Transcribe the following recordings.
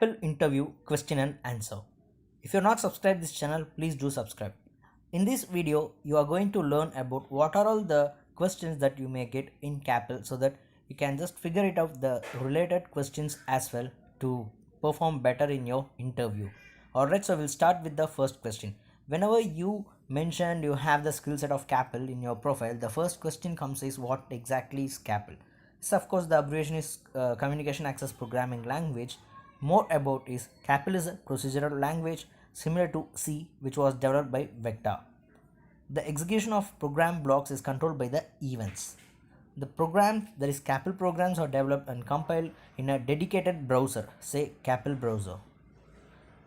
CAPL interview question and answer. If you're not subscribed this channel, please do subscribe. In this video, you are going to learn about what are all the questions that you may get in CAPL so that you can just figure it out the related questions as well to perform better in your interview. Alright, so we'll start with the first question. Whenever you mentioned you have the skill set of CAPL in your profile, the first question comes is what exactly is CAPL? So of course the abbreviation is Communication Access Programming Language. More about is CAPL is a procedural language similar to C, which was developed by Vector. The execution of program blocks is controlled by the events. The programs, that is CAPL programs, are developed and compiled in a dedicated browser, say CAPL browser.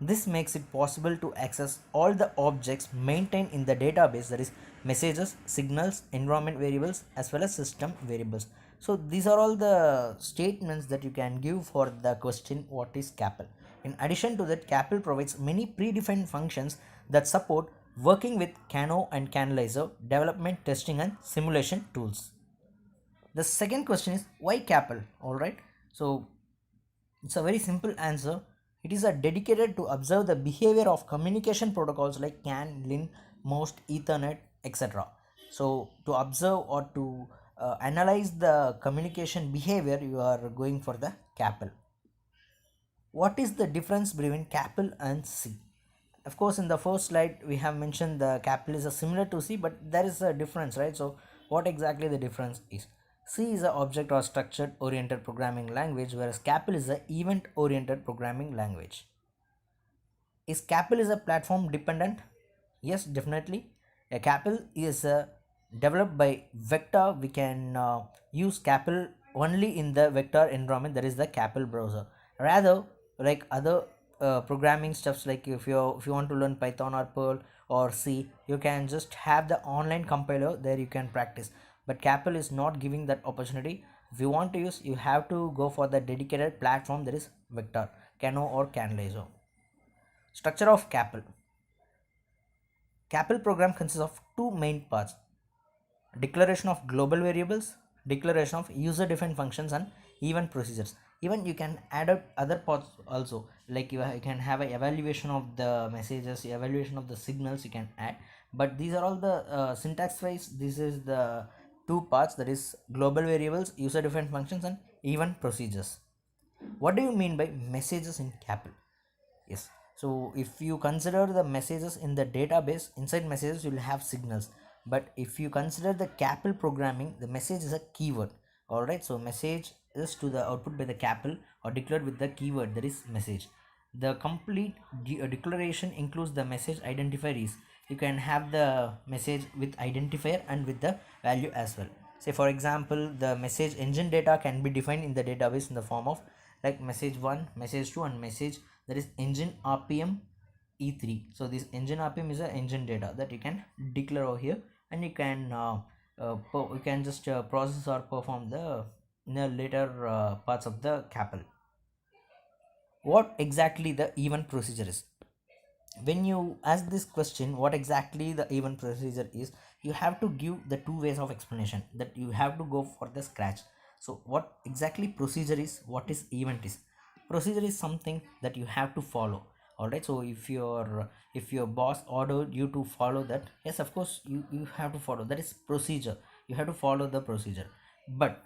This makes it possible to access all the objects maintained in the database, that is messages, signals, environment variables as well as system variables. So these are all the statements that you can give for the question what is CAPL. In addition to that, CAPL provides many predefined functions that support working with Kano and Canalizer, development, testing and simulation tools. The second question is why CAPL? Alright, so it's a very simple answer. It is a dedicated to observe the behavior of communication protocols like CAN, LIN, MOST, Ethernet, etc. So to observe or to analyze the communication behavior, you are going for the CAPL. What is the difference between CAPL and C? Of course, in the first slide we have mentioned the CAPL is a similar to C, but there is a difference, right? So what exactly the difference is? C is a object or structured oriented programming language, whereas CAPL is a event oriented programming language. Is CAPL is a platform dependent? Yes, definitely. A CAPL is developed by Vector. We can use CAPL only in the Vector environment, that is the CAPL browser. Rather, like other programming stuffs, like if you want to learn Python or Perl or C, you can just have the online compiler, there you can practice. But CAPL is not giving that opportunity. If you want to use, you have to go for the dedicated platform, that is Vector, Kano or Canalizer. Structure of CAPL. CAPL program consists of two main parts: declaration of global variables, declaration of user defined functions and event procedures. Even you can add up other parts also, like you can have an evaluation of the messages, evaluation of the signals you can add, but these are all the syntax wise, this is the two parts, that is global variables, user defined functions and event procedures. What do you mean by messages in CAPL? Yes, so if you consider the messages in the database, inside messages you will have signals, but if you consider the CAPL programming, the message is a keyword. All right, so message is to the output by the CAPL or declared with the keyword, that is message. The complete declaration includes the message identifier. Is you can have the message with identifier and with the value as well. Say for example, the message engine data can be defined in the database in the form of like message 1, message 2 and message, that is engine RPM E3. So this engine RPM is a engine data that you can declare over here, and you can just process or perform the in the later parts of the CAPL. What exactly the event procedure is? When you ask this question what exactly the event procedure is, you have to give the two ways of explanation, that you have to go for the scratch. So what exactly procedure is, what is event is? Procedure is something that you have to follow. All right, so if your boss ordered you to follow that, yes, of course you have to follow, that is procedure. You have to follow the procedure. But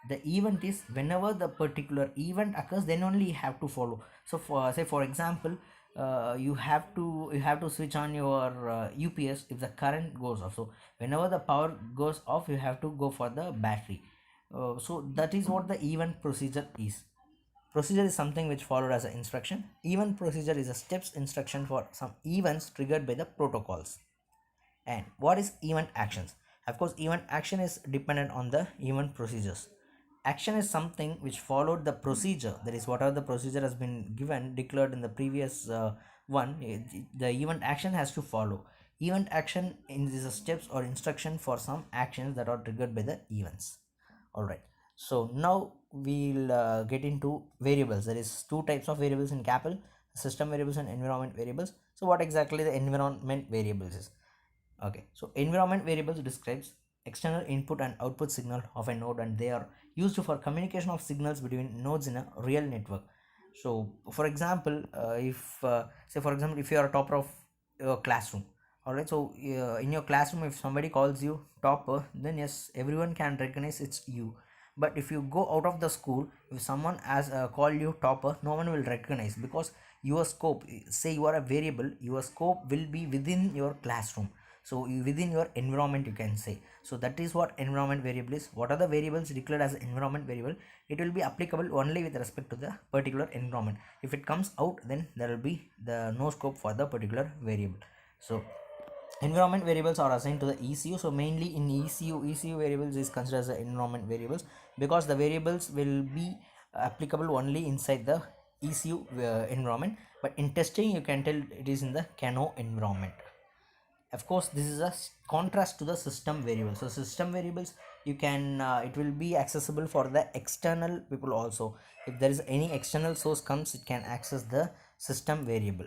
the event is whenever the particular event occurs, then only you have to follow. So for say for example, you have to switch on your UPS if the current goes off. So whenever the power goes off, you have to go for the battery. So that is what the event procedure is. Procedure is something which followed as an instruction. Event procedure is a steps instruction for some events triggered by the protocols. And what is event actions? Of course, event action is dependent on the event procedures. Action is something which followed the procedure, that is whatever the procedure has been given declared in the previous one, the event action has to follow. Event action is a steps or instruction for some actions that are triggered by the events. All right, so now we'll get into variables. There is two types of variables in CAPL: system variables and environment variables. So what exactly the environment variables is? Okay, so environment variables describes external input and output signal of a node, and they are used for communication of signals between nodes in a real network. So for example, if say for example, if you are a topper of your classroom, all right, so in your classroom if somebody calls you topper, then yes, everyone can recognize it's you. But if you go out of the school, if someone has call you topper, no one will recognize, because your scope, say you are a variable, your scope will be within your classroom. So within your environment, you can say. So that is what environment variable is. What are the variables declared as environment variable? It will be applicable only with respect to the particular environment. If it comes out, then there will be the no scope for the particular variable. So environment variables are assigned to the ECU. So mainly in ECU variables is considered as the environment variables, because the variables will be applicable only inside the ECU environment. But in testing, you can tell it is in the Kano environment. Of course, this is a contrast to the system variables. So system variables, you can it will be accessible for the external people also. If there is any external source comes, it can access the system variable.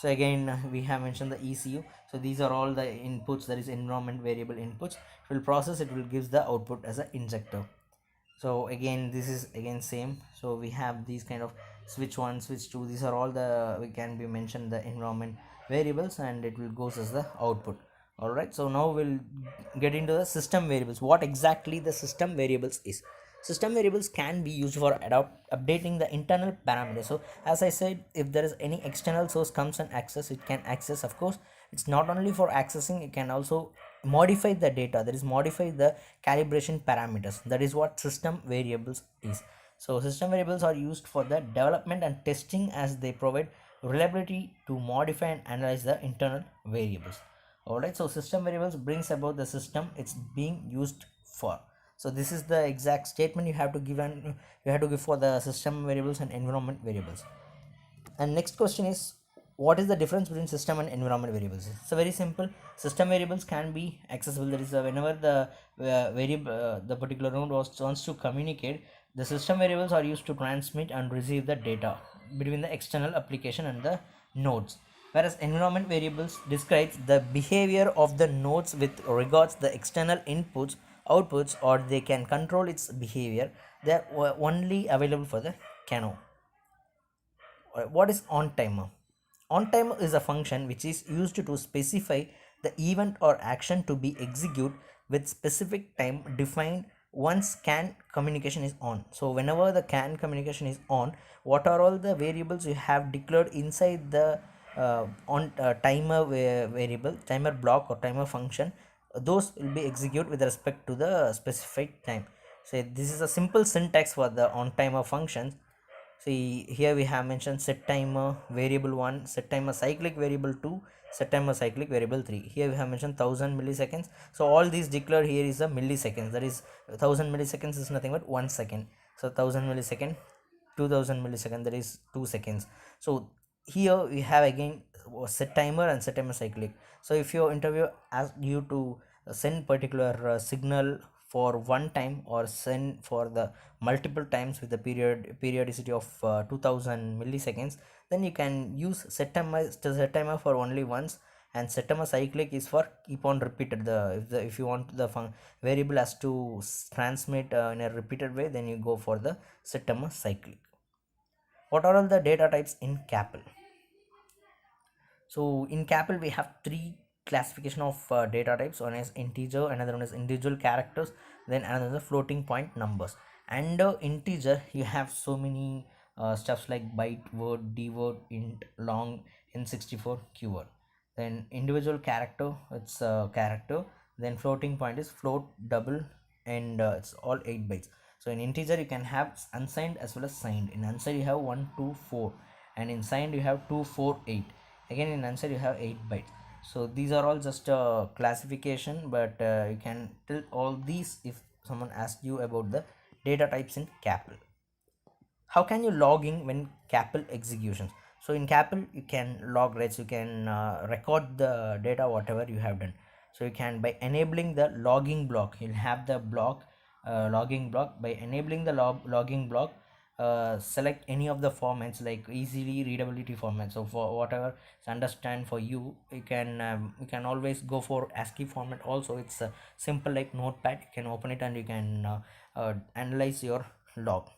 So again, we have mentioned the ECU. So these are all the inputs, that is environment variable inputs. It will process, it will gives the output as an injector. So again, this is again same. So we have these kind of switch 1, switch 2, these are all the, we can be mentioned the environment variables, and it will goes as the output. All right, so now we'll get into the system variables. What exactly the system variables is? System variables can be used for updating the internal parameters. So as I said, if there is any external source comes and access, it can access. Of course, it's not only for accessing, it can also modify the data, that is modify the calibration parameters. That is what system variables is. So system variables are used for the development and testing, as they provide reliability to modify and analyze the internal variables. All right, so system variables brings about the system it's being used for. So this is the exact statement you have to give, and you have to give for the system variables and environment variables. And next question is, what is the difference between system and environment variables? It's a very simple. System variables can be accessible. That is, whenever the variable, the particular node wants to communicate, the system variables are used to transmit and receive the data between the external application and the nodes. Whereas environment variables describes the behavior of the nodes with regards the external inputs, outputs, or they can control its behavior. They are only available for the Kano. What is on timer? On timer is a function which is used to specify the event or action to be executed with specific time defined once CAN communication is on. So whenever the CAN communication is on, what are all the variables you have declared inside the on timer variable, timer block or timer function, those will be executed with respect to the specific time. So this is a simple syntax for the on timer functions. See, here we have mentioned set timer variable 1, set timer cyclic variable 2, set timer cyclic variable 3. Here we have mentioned 1000 milliseconds. So all these declared here is a milliseconds. That is 1000 milliseconds is nothing but 1 second. So 1000 millisecond, 2000 millisecond, that is 2 seconds. So here we have again set timer and set timer cyclic. So if your interviewer asks you to send particular signal for one time, or send for the multiple times with the periodicity of 2000 milliseconds, then you can use set timer for only once, and set timer cyclic is for keep on repeated. If you want the variable has to transmit in a repeated way, then you go for the set timer cyclic. What are all the data types in CAPL? So in CAPL we have three classification of data types. One is integer, another one is individual characters, then another floating point numbers. And integer, you have so many stuffs like byte, word, d word, int, long, n64, keyword. Then individual character, it's character. Then floating point is float, double, and it's all 8 bytes. So in integer you can have unsigned as well as signed. In unsigned you have 1 2 4, and in signed you have 2 4 8. Again in answer you have 8 bytes. So these are all just a classification, but you can tell all these if someone asks you about the data types in CAPL. How can you log in when CAPL executions? So in CAPL you can log, right? So you can record the data whatever you have done. So you can, by enabling the logging block, you'll have the block logging block. By enabling the logging block, select any of the formats like easily readability format. So for whatever is understand for you, you can always go for ASCII format also. It's simple like notepad. You can open it and you can analyze your log.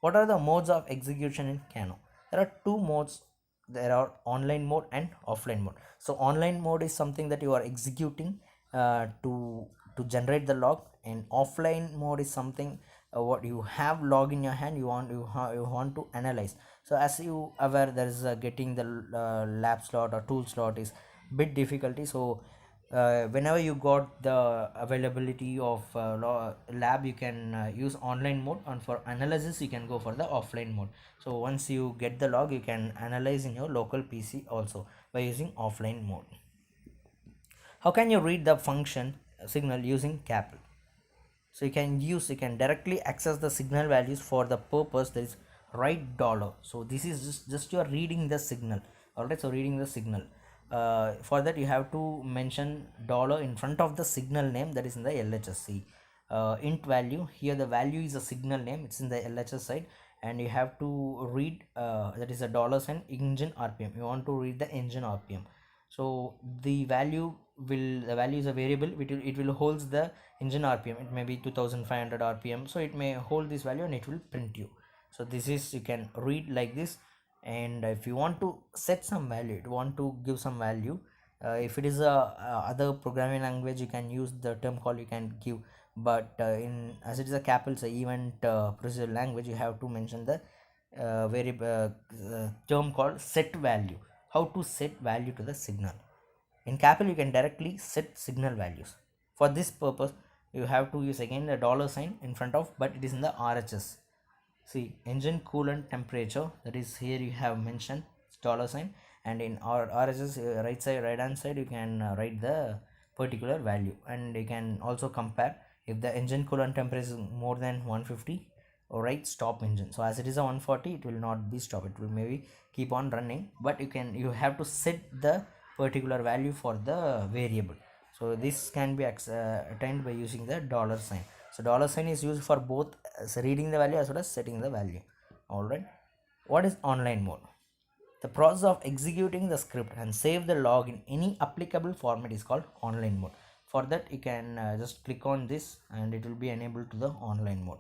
What are the modes of execution in Kano? There are two modes. There are online mode and offline mode. So online mode is something that you are executing to generate the log, and offline mode is something what you have log in your hand, you want to analyze. So as you aware, there is getting the lab slot or tool slot is bit difficulty. So whenever you got the availability of lab, you can use online mode, and for analysis you can go for the offline mode. So once you get the log, you can analyze in your local PC also by using offline mode. How can you read the function signal using CAPL? So you can directly access the signal values for the purpose that is write dollar. So this is just you are reading the signal. All right, so reading the signal, for that you have to mention dollar in front of the signal name that is in the LHSC int value. Here the value is a signal name, it's in the LHS side, and you have to read that is a dollar sign engine RPM. You want to read the engine RPM. So the value is a variable, it will holds the engine RPM. It may be 2500 RPM, so it may hold this value and it will print you. So this is, you can read like this. And if you want to set some value, you want to give some value, if it is a other programming language, you can use the term call, you can give. But in as it is a CAPL, it's a event procedure language, you have to mention the variable term called set value. How to set value to the signal? In CAPL, you can directly set signal values. For this purpose, you have to use again the dollar sign in front of, but it is in the RHS. See, engine coolant temperature, that is here you have mentioned dollar sign, and in our RHS right hand side, you can write the particular value, and you can also compare. If the engine coolant temperature is more than 150, or right, stop engine. So as it is a 140, it will not be stop, it will maybe keep on running, but you have to set the particular value for the variable. So this can be attained by using the dollar sign. So dollar sign is used for both reading the value as well as setting the value. All right, what is online mode? The process of executing the script and save the log in any applicable format is called online mode. For that, you can just click on this and it will be enabled to the online mode.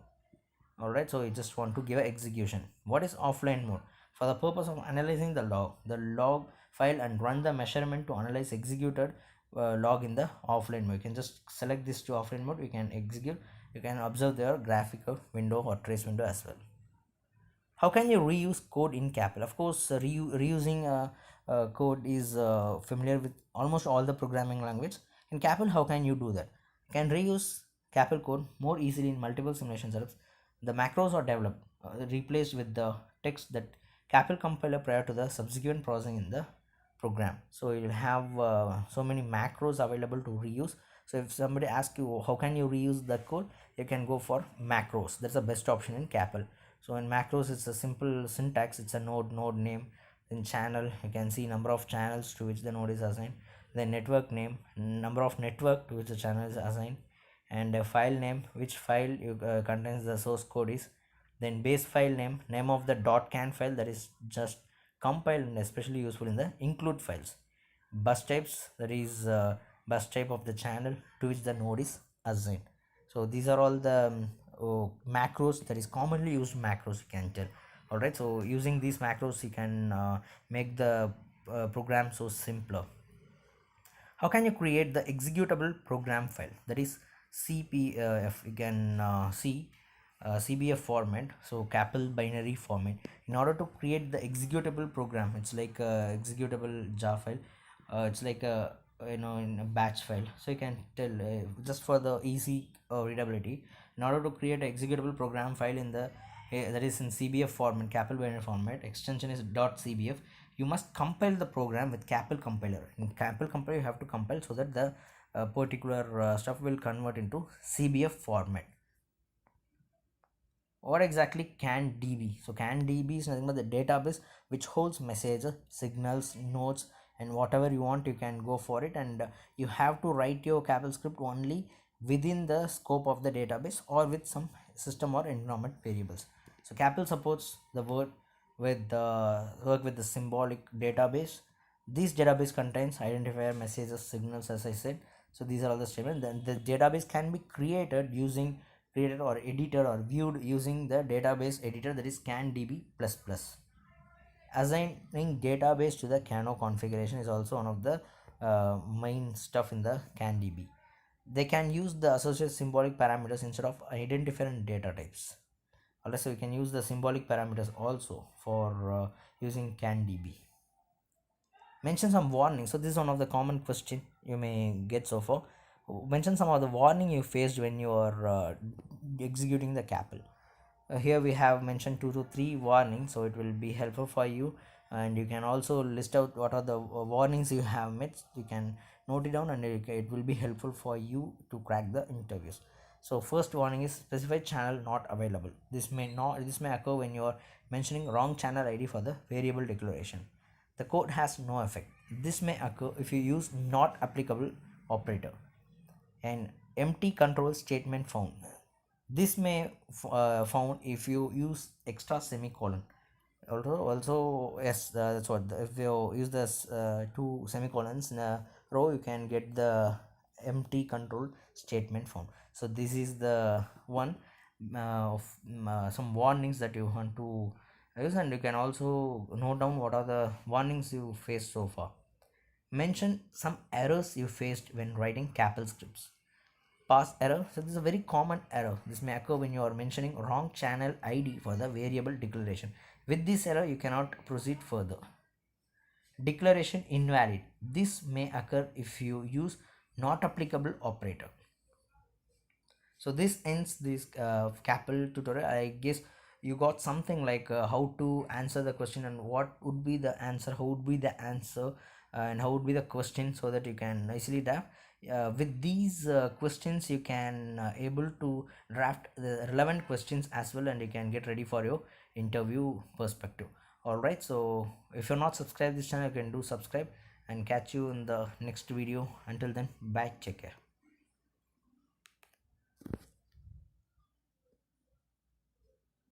Alright, so you just want to give an execution. What is offline mode? For the purpose of analyzing the log file and run the measurement to analyze executed log in the offline mode. You can just select this to offline mode, you can execute, you can observe their graphical window or trace window as well. How can you reuse code in CAPL? Of course, reusing code is familiar with almost all the programming language. In CAPL, how can you do that? You can reuse CAPL code more easily in multiple simulation setups. The macros are developed, replaced with the text that CAPL compiler prior to the subsequent processing in the program. So you'll have so many macros available to reuse. So if somebody asks you how can you reuse that code, you can go for macros. That's the best option in CAPL. So in macros, it's a simple syntax, it's a node name. In channel, you can see number of channels to which the node is assigned, then network name, number of network to which the channel is assigned, and a file name, which file you contains the source code is, then base file name, name of the .can file that is just compiled and especially useful in the include files, bus types, that is bus type of the channel to which the node is assigned. So these are all the macros, that is commonly used macros, you can tell. All right, so using these macros, you can make the program so simpler. How can you create the executable program file, that is CPF? You can see CBF format, so CAPL binary format. In order to create the executable program, it's like a executable jar file, it's like a in a batch file. So you can tell just for the easy readability, in order to create an executable program file in the that is in CBF format, CAPL binary format, extension is .cbf. You must compile the program with CAPL compiler. In CAPL compiler, you have to compile so that the particular stuff will convert into CBF format. What exactly can DB? So can DB is nothing but the database which holds messages, signals, nodes, and whatever you want, you can go for it. And you have to write your CAPL script only within the scope of the database or with some system or environment variables. So CAPL supports the word with the work with the symbolic database. This database contains identifier, messages, signals, as I said. So these are all the statements. Then the database can be created using created or edited or viewed using the database editor, that is CanDB++. Assigning database to the Cano configuration is also one of the main stuff in the CanDB. They can use the associated symbolic parameters instead of identifying data types. Also, you can use the symbolic parameters also for using CanDB. Mention some warnings. So this is one of the common question you may get so far. Mention some of the warning you faced when you are executing the CAPL. Here we have mentioned 2 to 3 warnings, so it will be helpful for you, and you can also list out what are the warnings you have met. You can note it down, and it will be helpful for you to crack the interviews. So first warning is specified channel not available. This may occur when you are mentioning wrong channel ID for the variable declaration. The code has no effect. This may occur if you use not applicable operator. And empty control statement found. This may found if you use extra semicolon. Also yes, that's what, if you use this 2 semicolons in a row, you can get the empty control statement found. So this is the one of some warnings that you want to use, and you can also note down what are the warnings you faced so far. Mention some errors you faced when writing CAPL scripts. Pass error. So this is a very common error. This may occur when you are mentioning wrong channel ID for the variable declaration. With this error, you cannot proceed further. Declaration invalid. This may occur if you use not applicable operator. So this ends this CAPL tutorial. I guess you got something like how to answer the question and what would be the answer, how would be the answer, and how would be the question, so that you can easily draft. With these questions, you can able to draft the relevant questions as well, and you can get ready for your interview perspective. All right, so if you're not subscribed this channel, you can do subscribe, and catch you in the next video. Until then, bye, take care.